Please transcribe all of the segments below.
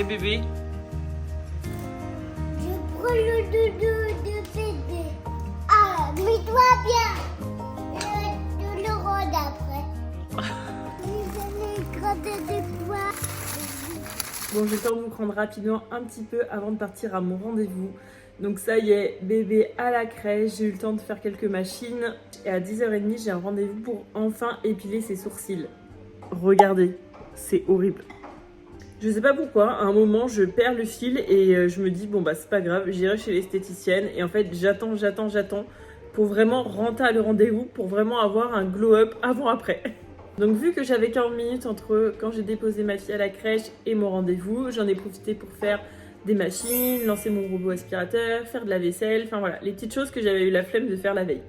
fait bébé? Je prends le doudou de bébé. Ah, mets-toi bien. Je le rends après. Vous allez gratter des pois. Bon, je vais faire vous prendre rapidement un petit peu avant de partir à mon rendez-vous. Donc ça y est, bébé à la crèche, j'ai eu le temps de faire quelques machines. Et à 10h30, j'ai un rendez-vous pour enfin épiler ses sourcils. Regardez, c'est horrible. Je sais pas pourquoi, à un moment, je perds le fil et je me dis, bon bah c'est pas grave, j'irai chez l'esthéticienne. Et en fait, j'attends pour vraiment rentrer à le rendez-vous, pour vraiment avoir un glow-up avant-après. Donc vu que j'avais 40 minutes entre quand j'ai déposé ma fille à la crèche et mon rendez-vous, j'en ai profité pour faire des machines, lancer mon robot aspirateur, faire de la vaisselle, enfin voilà, les petites choses que j'avais eu la flemme de faire la veille.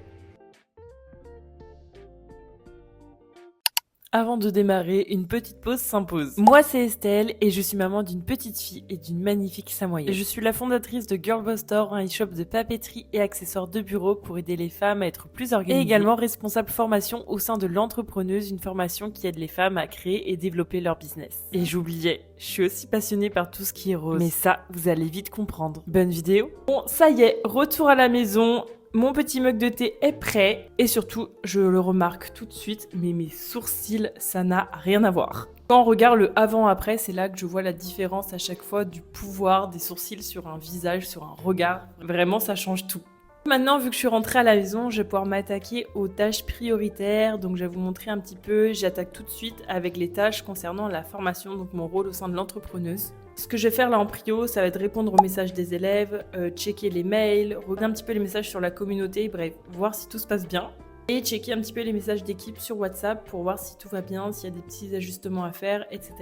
Avant de démarrer, une petite pause s'impose. Moi, c'est Estelle et je suis maman d'une petite fille et d'une magnifique samoyenne. Je suis la fondatrice de Girl Boss Store, un e-shop de papeterie et accessoires de bureau pour aider les femmes à être plus organisées. Et également responsable formation au sein de l'entrepreneuse, une formation qui aide les femmes à créer et développer leur business. Et j'oubliais, je suis aussi passionnée par tout ce qui est rose. Mais ça, vous allez vite comprendre. Bonne vidéo. Bon, ça y est, retour à la maison. Mon petit mug de thé est prêt et surtout, je le remarque tout de suite, mais mes sourcils, ça n'a rien à voir. Quand on regarde le avant-après, c'est là que je vois la différence à chaque fois du pouvoir des sourcils sur un visage, sur un regard. Vraiment, ça change tout. Maintenant, vu que je suis rentrée à la maison, je vais pouvoir m'attaquer aux tâches prioritaires. Donc, je vais vous montrer un petit peu. J'attaque tout de suite avec les tâches concernant la formation, donc mon rôle au sein de l'entrepreneuse. Ce que je vais faire là en prio, ça va être répondre aux messages des élèves, checker les mails, regarder un petit peu les messages sur la communauté, bref, voir si tout se passe bien. Et checker un petit peu les messages d'équipe sur WhatsApp pour voir si tout va bien, s'il y a des petits ajustements à faire, etc.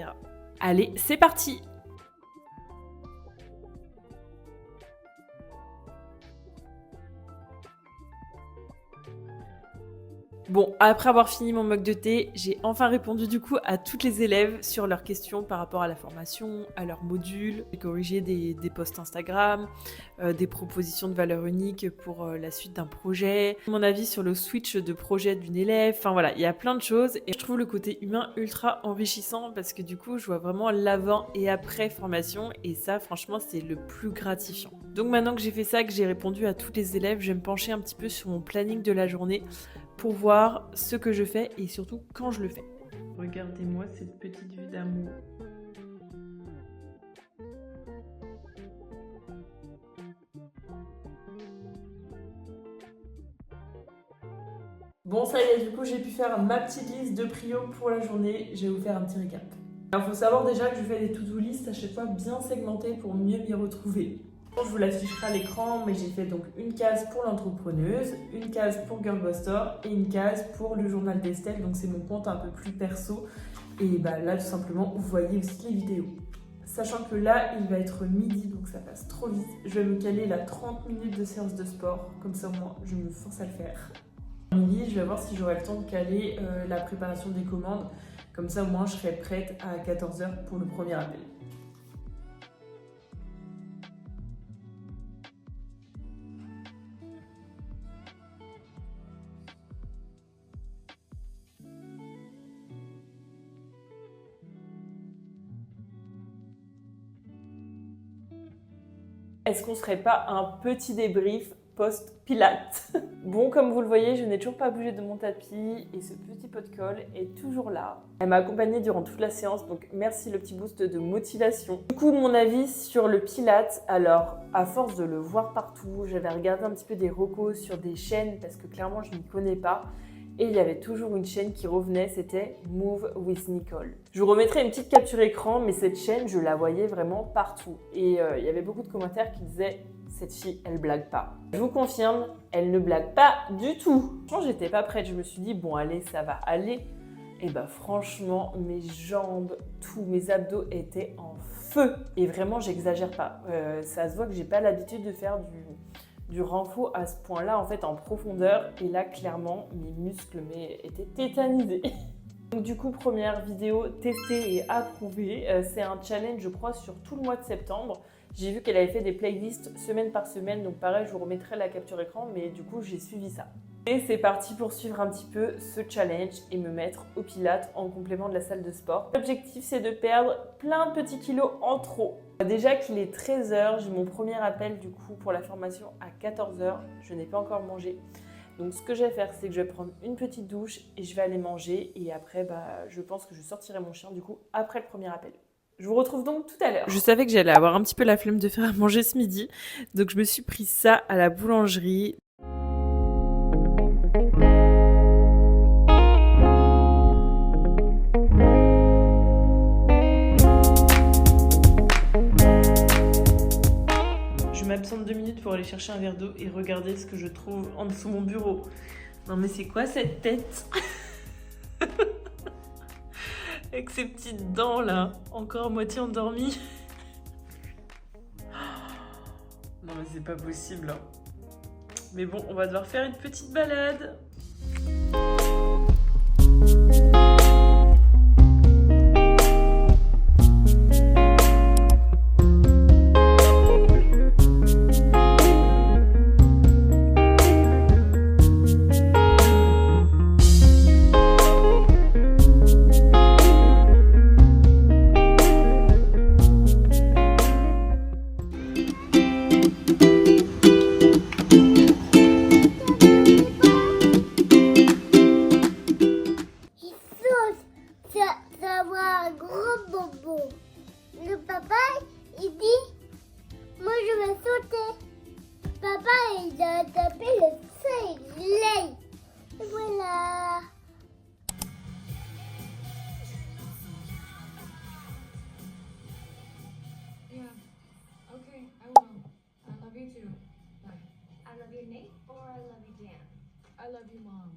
Allez, c'est parti! Bon, après avoir fini mon mug de thé, j'ai enfin répondu du coup à toutes les élèves sur leurs questions par rapport à la formation, à leurs modules. J'ai corrigé des posts Instagram, des propositions de valeur unique pour la suite d'un projet, mon avis sur le switch de projet d'une élève, enfin voilà, il y a plein de choses et je trouve le côté humain ultra enrichissant parce que du coup, je vois vraiment l'avant et après formation et ça, franchement, c'est le plus gratifiant. Donc maintenant que j'ai fait ça, que j'ai répondu à tous les élèves, je vais me pencher un petit peu sur mon planning de la journée pour voir ce que je fais et surtout quand je le fais. Regardez-moi cette petite vue d'amour. Bon, ça y est, du coup, j'ai pu faire ma petite liste de prio pour la journée. Je vais vous faire un petit récap. Alors, il faut savoir déjà que je fais des to-do list à chaque fois bien segmentées pour mieux m'y retrouver. Je vous l'afficherai à l'écran, mais j'ai fait donc une case pour l'entrepreneuse, une case pour Girl Boss Store et une case pour le journal d'Estelle, donc c'est mon compte un peu plus perso. Et bah là, tout simplement, vous voyez aussi les vidéos. Sachant que là, il va être midi, donc ça passe trop vite. Je vais me caler là 30 minutes de séance de sport, comme ça au moins je me force à le faire. Midi, je vais voir si j'aurai le temps de caler la préparation des commandes, comme ça au moins je serai prête à 14h pour le premier appel. Est-ce qu'on serait pas un petit débrief post-pilates? Bon, comme vous le voyez, je n'ai toujours pas bougé de mon tapis et ce petit pot de colle est toujours là. Elle m'a accompagnée durant toute la séance, donc merci le petit boost de motivation. Du coup, mon avis sur le pilates, alors à force de le voir partout, j'avais regardé un petit peu des recos sur des chaînes parce que clairement je n'y connais pas. Et il y avait toujours une chaîne qui revenait, c'était Move with Nicole. Je vous remettrai une petite capture écran, mais cette chaîne, je la voyais vraiment partout. Et il y avait beaucoup de commentaires qui disaient « cette fille, elle blague pas ». Je vous confirme, elle ne blague pas du tout. Franchement, j'étais pas prête, je me suis dit « bon allez, ça va aller ». Et bah franchement, mes jambes, tous mes abdos étaient en feu. Et vraiment, j'exagère pas. Ça se voit que j'ai pas l'habitude de faire du renfort à ce point-là, en fait, en profondeur. Et là, clairement, mes muscles étaient tétanisés. Donc du coup, première vidéo testée et approuvée. C'est un challenge, je crois, sur tout le mois de septembre. J'ai vu qu'elle avait fait des playlists semaine par semaine. Donc pareil, je vous remettrai la capture écran. Mais du coup, j'ai suivi ça. Et c'est parti pour suivre un petit peu ce challenge et me mettre au pilates en complément de la salle de sport. L'objectif, c'est de perdre plein de petits kilos en trop. Déjà qu'il est 13 h, j'ai mon premier appel du coup pour la formation à 14 h. Je n'ai pas encore mangé. Donc ce que je vais faire, c'est que je vais prendre une petite douche et je vais aller manger. Et après, je pense que je sortirai mon chien du coup après le premier appel. Je vous retrouve donc tout à l'heure. Je savais que j'allais avoir un petit peu la flemme de faire à manger ce midi. Donc je me suis pris ça à la boulangerie. Je m'absente 2 minutes pour aller chercher un verre d'eau et regarder ce que je trouve en dessous de mon bureau. Non mais c'est quoi cette tête? Avec ces petites dents là, encore moitié endormie. Non mais c'est pas possible. Hein. Mais bon, on va devoir faire une petite balade. D'avoir un gros bonbon. Le papa, il dit, moi je vais sauter. Papa, il a tapé le soleil. Et voilà. Yeah. Okay, I will. I love you too. Bye. I love you, Nate, or I love you, Dan? I love you, Mom.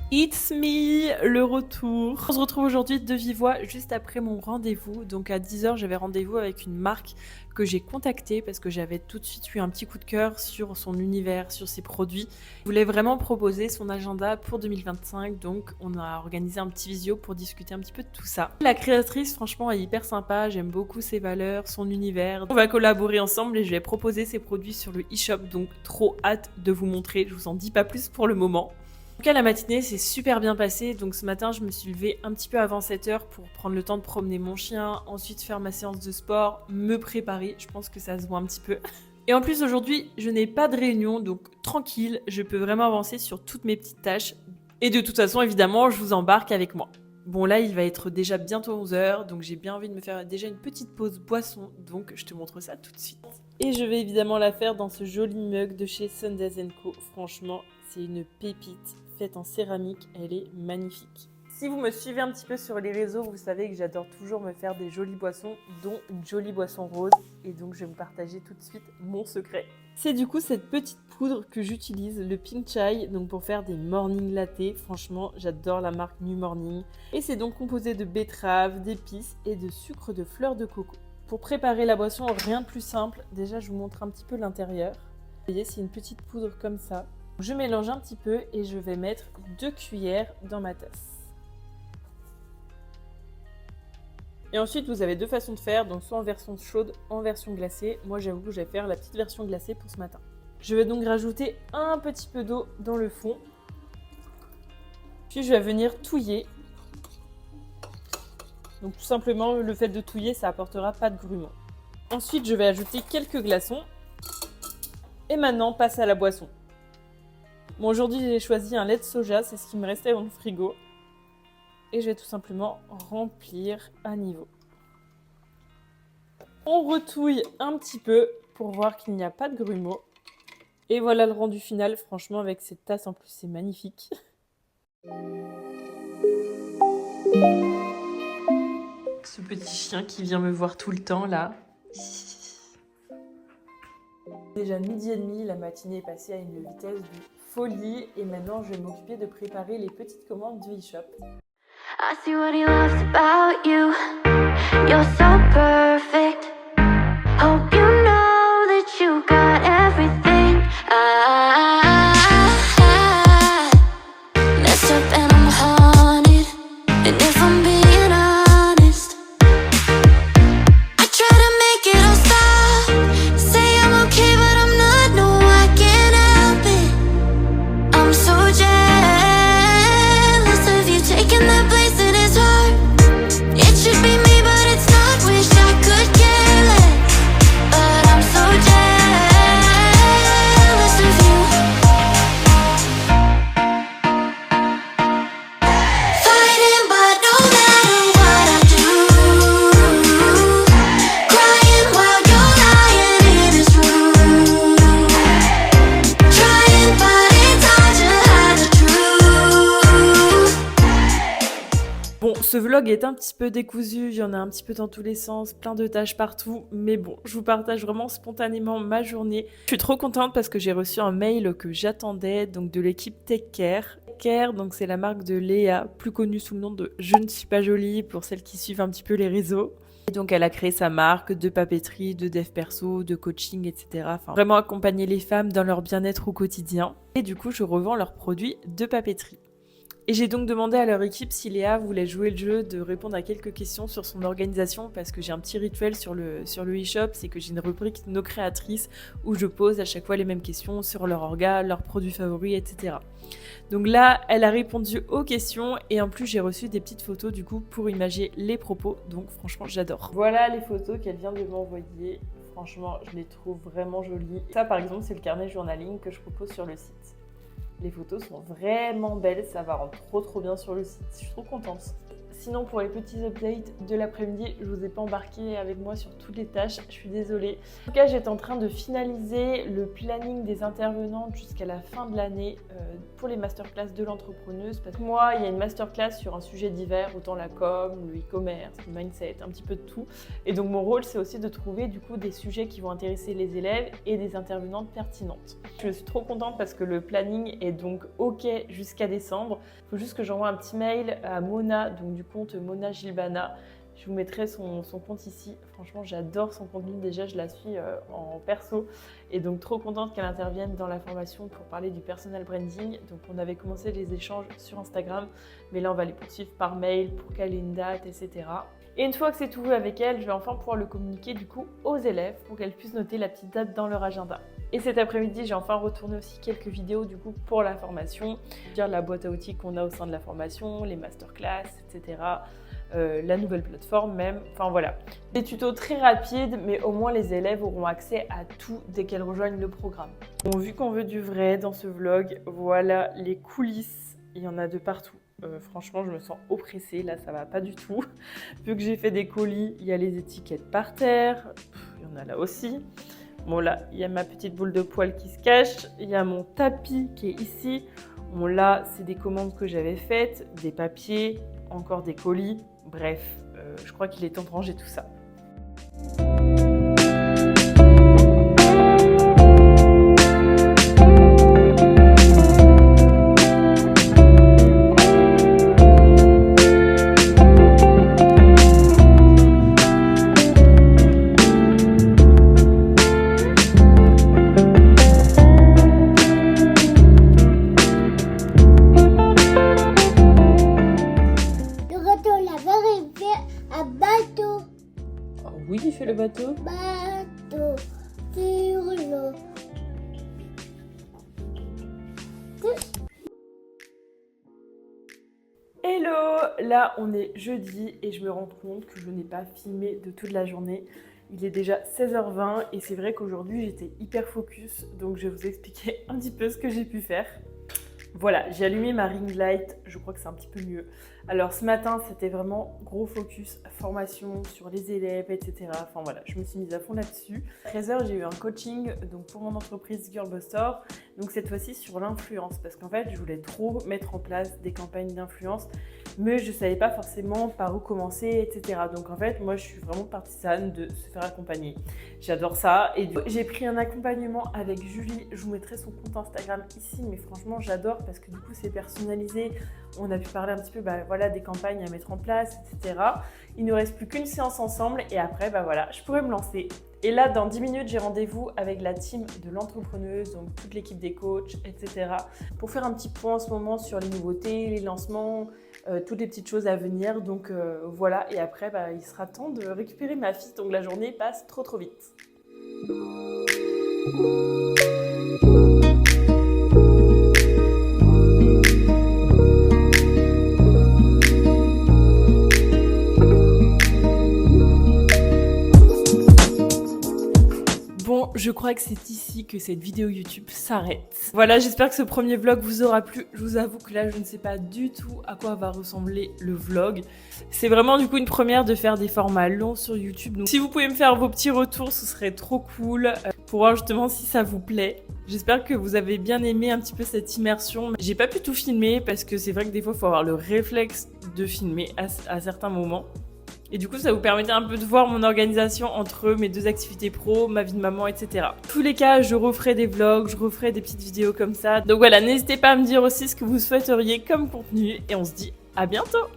It's me, le retour. On se retrouve aujourd'hui de vive voix juste après mon rendez-vous. Donc à 10 h, j'avais rendez-vous avec une marque que j'ai contactée parce que j'avais tout de suite eu un petit coup de cœur sur son univers, sur ses produits. Je voulais vraiment proposer son agenda pour 2025, donc on a organisé un petit visio pour discuter un petit peu de tout ça. La créatrice, franchement, est hyper sympa, j'aime beaucoup ses valeurs, son univers. On va collaborer ensemble et je vais proposer ses produits sur le e-shop, donc trop hâte de vous montrer, je vous en dis pas plus pour le moment. En tout cas, la matinée s'est super bien passée, donc ce matin je me suis levée un petit peu avant 7 h pour prendre le temps de promener mon chien, ensuite faire ma séance de sport, me préparer, je pense que ça se voit un petit peu. Et en plus aujourd'hui, je n'ai pas de réunion, donc tranquille, je peux vraiment avancer sur toutes mes petites tâches. Et de toute façon, évidemment, je vous embarque avec moi. Bon là, il va être déjà bientôt 11 h, donc j'ai bien envie de me faire déjà une petite pause boisson, donc je te montre ça tout de suite. Et je vais évidemment la faire dans ce joli mug de chez Sundays & Co. Franchement, c'est une pépite faite en céramique, elle est magnifique. Si vous me suivez un petit peu sur les réseaux, vous savez que j'adore toujours me faire des jolies boissons, dont une jolie boisson rose. Et donc je vais vous partager tout de suite mon secret. C'est du coup cette petite poudre que j'utilise, le Pink Chai, donc pour faire des morning latte. Franchement, j'adore la marque New Morning. Et c'est donc composé de betterave, d'épices et de sucre de fleur de coco. Pour préparer la boisson, rien de plus simple. Déjà, je vous montre un petit peu l'intérieur. Vous voyez, c'est une petite poudre comme ça. Je mélange un petit peu et je vais mettre 2 cuillères dans ma tasse. Et ensuite, vous avez 2 façons de faire, donc soit en version chaude, en version glacée. Moi, j'avoue que je vais faire la petite version glacée pour ce matin. Je vais donc rajouter un petit peu d'eau dans le fond. Puis, je vais venir touiller. Donc, tout simplement, le fait de touiller, ça apportera pas de grumeaux. Ensuite, je vais ajouter quelques glaçons. Et maintenant, passe à la boisson. Bon, aujourd'hui, j'ai choisi un lait de soja, c'est ce qui me restait dans le frigo. Et je vais tout simplement remplir à niveau. On retouille un petit peu pour voir qu'il n'y a pas de grumeaux. Et voilà le rendu final, franchement, avec cette tasse en plus, c'est magnifique. Ce petit chien qui vient me voir tout le temps là. Déjà 12h30, la matinée est passée à une vitesse de folie et maintenant je vais m'occuper de préparer les petites commandes du e-shop. I see what he loves about you. You're so perfect. Hope you know that you got everything. I messed up and I'm haunted. And if I'm being honest, I try to make it all stop. Say I'm okay, but I'm not. No, I can't help it. I'm so jealous of you taking that place that is hard. It should be me, but it's not. Wish I could care less, but I'm so jealous of you. Fighting, but no matter what I do, crying while you're lying in this room, trying, but it's hard to hide the truth. Bon, ce vlog est un petit peu décousu, il y en a un petit peu dans tous les sens, plein de tâches partout, mais bon, je vous partage vraiment spontanément ma journée. Je suis trop contente parce que j'ai reçu un mail que j'attendais, donc de l'équipe Take Care. Take Care, donc c'est la marque de Léa, plus connue sous le nom de Je ne suis pas jolie pour celles qui suivent un petit peu les réseaux. Et donc elle a créé sa marque de papeterie, de dev perso, de coaching, etc. Enfin, vraiment accompagner les femmes dans leur bien-être au quotidien. Et du coup, je revends leurs produits de papeterie. Et j'ai donc demandé à leur équipe si Léa voulait jouer le jeu de répondre à quelques questions sur son organisation parce que j'ai un petit rituel sur le e-shop, c'est que j'ai une rubrique Nos créatrices où je pose à chaque fois les mêmes questions sur leur orga, leurs produits favoris, etc. Donc là, elle a répondu aux questions et en plus j'ai reçu des petites photos du coup pour imager les propos, donc franchement j'adore. Voilà les photos qu'elle vient de m'envoyer, franchement je les trouve vraiment jolies. Ça par exemple c'est le carnet journaling que je propose sur le site. Les photos sont vraiment belles, ça va rendre trop bien sur le site, je suis trop contente. Sinon pour les petits updates de l'après-midi, je vous ai pas embarqué avec moi sur toutes les tâches, je suis désolée. En tout cas, j'étais en train de finaliser le planning des intervenantes jusqu'à la fin de l'année pour les masterclass de l'entrepreneuse. Parce que moi, il y a une masterclass sur un sujet divers, autant la com, le e-commerce, le mindset, un petit peu de tout. Et donc mon rôle, c'est aussi de trouver du coup des sujets qui vont intéresser les élèves et des intervenantes pertinentes. Je suis trop contente parce que le planning est donc OK jusqu'à décembre. Il faut juste que j'envoie un petit mail à Mona, donc du compte Mona Gilbana. Je vous mettrai son compte ici. Franchement, j'adore son contenu. Déjà, je la suis en perso et donc trop contente qu'elle intervienne dans la formation pour parler du personal branding. Donc, on avait commencé les échanges sur Instagram, mais là, on va les poursuivre par mail pour caler une date, etc. Et une fois que c'est tout vu avec elle, je vais enfin pouvoir le communiquer du coup aux élèves pour qu'elles puissent noter la petite date dans leur agenda. Et cet après-midi, j'ai enfin retourné aussi quelques vidéos du coup pour la formation, dire la boîte à outils qu'on a au sein de la formation, les masterclass, etc. La nouvelle plateforme même, enfin voilà. Des tutos très rapides, mais au moins les élèves auront accès à tout dès qu'elles rejoignent le programme. Bon, vu qu'on veut du vrai dans ce vlog, voilà les coulisses, il y en a de partout. Franchement, je me sens oppressée, là ça va pas du tout. Vu que j'ai fait des colis, il y a les étiquettes par terre, il y en a là aussi. Bon là, il y a ma petite boule de poils qui se cache, il y a mon tapis qui est ici. Bon là, c'est des commandes que j'avais faites, des papiers, encore des colis. Bref, je crois qu'il est temps de ranger tout ça. Oui, il fait le bateau. Bateau sur l'eau. Hello! Là, on est jeudi et je me rends compte que je n'ai pas filmé de toute la journée. Il est déjà 16h20 et c'est vrai qu'aujourd'hui, j'étais hyper focus. Donc, je vais vous expliquer un petit peu ce que j'ai pu faire. Voilà, j'ai allumé ma ring light, je crois que c'est un petit peu mieux. Alors ce matin, c'était vraiment gros focus, formation sur les élèves, etc. Enfin voilà, je me suis mise à fond là-dessus. À 13h, j'ai eu un coaching donc pour mon entreprise Girlbuster. Donc cette fois-ci sur l'influence, parce qu'en fait, je voulais trop mettre en place des campagnes d'influence. mais je savais pas forcément par où commencer, etc. Donc en fait, moi je suis vraiment partisane de se faire accompagner. J'adore ça. Et j'ai pris un accompagnement avec Julie. Je vous mettrai son compte Instagram ici, mais franchement j'adore parce que du coup c'est personnalisé. On a pu parler un petit peu voilà, des campagnes à mettre en place, etc. Il ne reste plus qu'une séance ensemble et après voilà, je pourrais me lancer. Et là, dans 10 minutes, j'ai rendez-vous avec la team de l'entrepreneuse, donc toute l'équipe des coachs, etc. pour faire un petit point en ce moment sur les nouveautés, les lancements, toutes les petites choses à venir. Donc voilà, et après, il sera temps de récupérer ma fille, donc la journée passe trop vite. Bon, je crois que c'est ici que cette vidéo YouTube s'arrête. Voilà, j'espère que ce premier vlog vous aura plu. Je vous avoue que là, je ne sais pas du tout à quoi va ressembler le vlog. C'est vraiment du coup une première de faire des formats longs sur YouTube. Donc si vous pouvez me faire vos petits retours, ce serait trop cool pour voir justement si ça vous plaît. J'espère que vous avez bien aimé un petit peu cette immersion. J'ai pas pu tout filmer parce que c'est vrai que des fois, il faut avoir le réflexe de filmer à certains moments. Et du coup, ça vous permettait un peu de voir mon organisation entre mes deux activités pro, ma vie de maman, etc. En tous les cas, je referai des vlogs, je referai des petites vidéos comme ça. Donc voilà, n'hésitez pas à me dire aussi ce que vous souhaiteriez comme contenu. Et on se dit à bientôt!